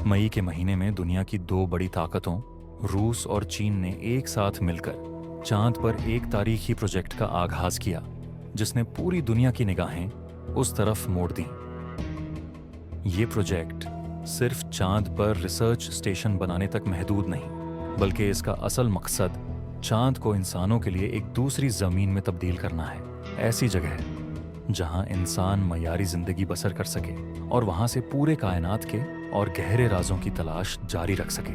मई के महीने में दुनिया की दो बड़ी ताकतों रूस और चीन ने एक साथ मिलकर चांद पर एक तारीखी प्रोजेक्ट का आगाज किया जिसने पूरी दुनिया की निगाहें उस तरफ मोड़ दी। ये प्रोजेक्ट सिर्फ चांद पर रिसर्च स्टेशन बनाने तक महदूद नहीं, बल्कि इसका असल मकसद चांद को इंसानों के लिए एक दूसरी जमीन में तब्दील करना है। ऐसी जगह जहां इंसान मयारी जिंदगी बसर कर सके और वहां से पूरे कायनात के और गहरे राजों की तलाश जारी रख सके।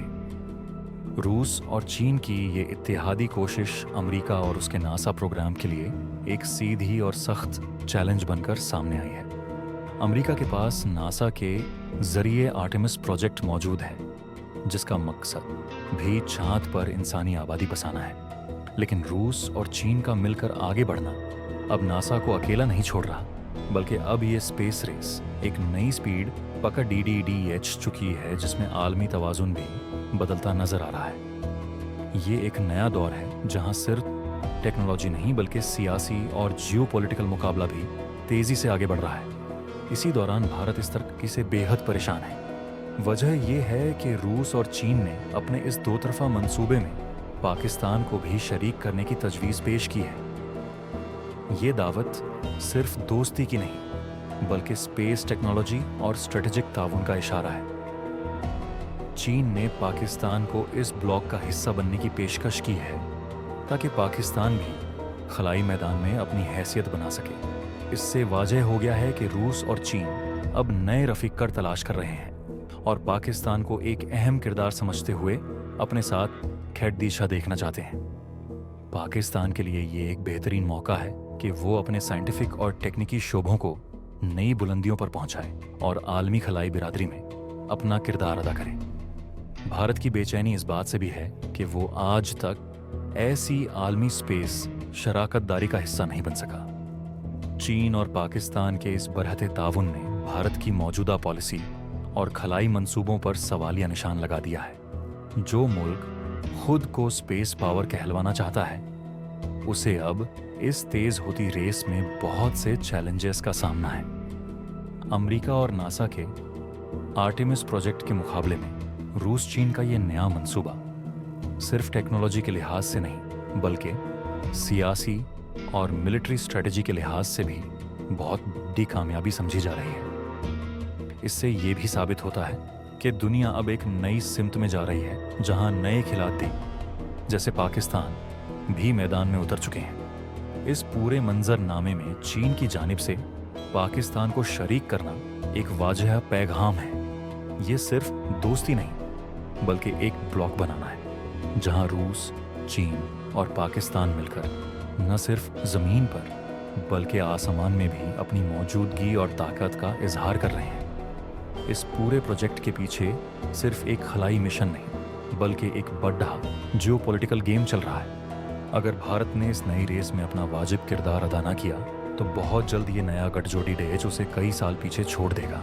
रूस और चीन की ये इत्तेहादी कोशिश अमेरिका और उसके नासा प्रोग्राम के लिए एक सीधी और सख्त चैलेंज बनकर सामने आई है। अमेरिका के पास नासा के जरिए आर्टेमिस प्रोजेक्ट मौजूद है, जिसका मकसद भी चांद पर इंसानी आबादी बसाना है। लेकिन रूस और चीन का मिलकर आगे बढ़ना अब नासा को अकेला नहीं छोड़ रहा, बल्कि अब ये स्पेस रेस एक नई स्पीड पकड़ डी चुकी है, जिसमें आलमी तवाजुन भी बदलता नजर आ रहा है। ये एक नया दौर है जहां सिर्फ टेक्नोलॉजी नहीं बल्कि सियासी और जियोपॉलिटिकल मुकाबला भी तेजी से आगे बढ़ रहा है। इसी दौरान भारत इस तरक्की से बेहद परेशान है। वजह यह है कि रूस और चीन ने अपने इस दो तरफा मंसूबे में पाकिस्तान को भी शरीक करने की तजवीज़ पेश की है। ये दावत सिर्फ दोस्ती की नहीं, बल्कि स्पेस टेक्नोलॉजी और स्ट्रेटेजिक ताउन का इशारा है। चीन ने पाकिस्तान को इस ब्लॉक का हिस्सा बनने की पेशकश की है ताकि पाकिस्तान भी खलाई मैदान में अपनी हैसियत बना सके। इससे वाजह हो गया है कि रूस और चीन अब नए रफीकर तलाश कर रहे हैं और पाकिस्तान को एक अहम किरदार समझते हुए अपने साथ खैरदीशा देखना चाहते हैं। पाकिस्तान के लिए ये एक बेहतरीन मौका है कि वो अपने साइंटिफिक और टेक्निकी शोबों को नई बुलंदियों पर पहुंचाए और आलमी खलाई बिरादरी में अपना किरदार अदा करे। भारत की बेचैनी इस बात से भी है कि वो आज तक ऐसी आलमी स्पेस शराकतदारी का हिस्सा नहीं बन सका। चीन और पाकिस्तान के इस बरहते ताउन ने भारत की मौजूदा पॉलिसी और खलाई मंसूबों पर सवालिया निशान लगा दिया है। जो मुल्क खुद को स्पेस पावर कहलवाना चाहता है, उसे अब इस तेज होती रेस में बहुत से चैलेंजेस का सामना है। अमेरिका और नासा के आर्टेमिस प्रोजेक्ट के मुकाबले में रूस चीन का ये नया मंसूबा सिर्फ टेक्नोलॉजी के लिहाज से नहीं, बल्कि सियासी और मिलिट्री स्ट्रेटजी के लिहाज से भी बहुत बड़ी कामयाबी समझी जा रही है। इससे ये भी साबित होता है कि दुनिया अब एक नई सिमत में जा रही है, जहां नए खिलाड़ी जैसे पाकिस्तान भी मैदान में उतर चुके हैं। इस पूरे मंजरनामे में चीन की जानिब से पाकिस्तान को शरीक करना एक वाजह पैगाम है। ये सिर्फ दोस्ती नहीं, बल्कि एक ब्लॉक बनाना है जहां रूस, चीन और पाकिस्तान मिलकर न सिर्फ जमीन पर बल्कि आसमान में भी अपनी मौजूदगी और ताकत का इजहार कर रहे हैं। इस पूरे प्रोजेक्ट के पीछे सिर्फ एक खलाई मिशन नहीं, बल्कि एक बड़ा जियोपॉलिटिकल गेम चल रहा है। अगर भारत ने इस नई रेस में अपना वाजिब किरदार अदा न किया, तो बहुत जल्द ये नया गठजोड़ी डेज उसे कई साल पीछे छोड़ देगा।